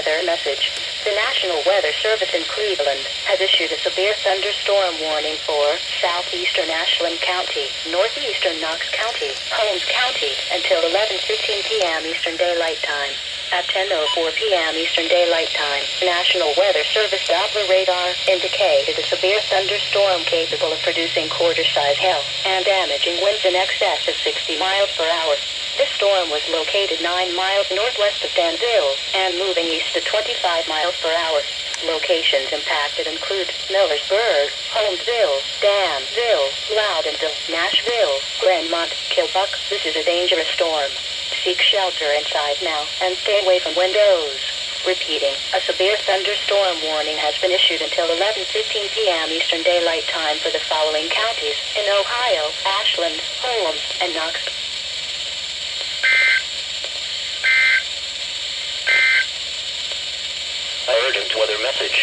weather message. The National Weather Service in Cleveland has issued a severe thunderstorm warning for southeastern Ashland County, northeastern Knox County, Holmes County, until 11:15 p.m. Eastern Daylight Time. At 10:04 p.m. Eastern Daylight Time, National Weather Service Doppler radar indicated a severe thunderstorm capable of producing quarter-size hail and damaging winds in excess of 60 miles per hour. This storm was located 9 miles northwest of Danville and moving east at 25 miles per hour. Locations impacted include Millersburg, Holmesville, Danville, Loudonville, Nashville, Glenmont, Kilbuck. This is a dangerous storm. Seek shelter inside now and stay away from windows. Repeating, a severe thunderstorm warning has been issued until 11:15 p.m. Eastern Daylight Time for the following counties in Ohio: Ashland, Holmes, and Knox. Urgent weather message.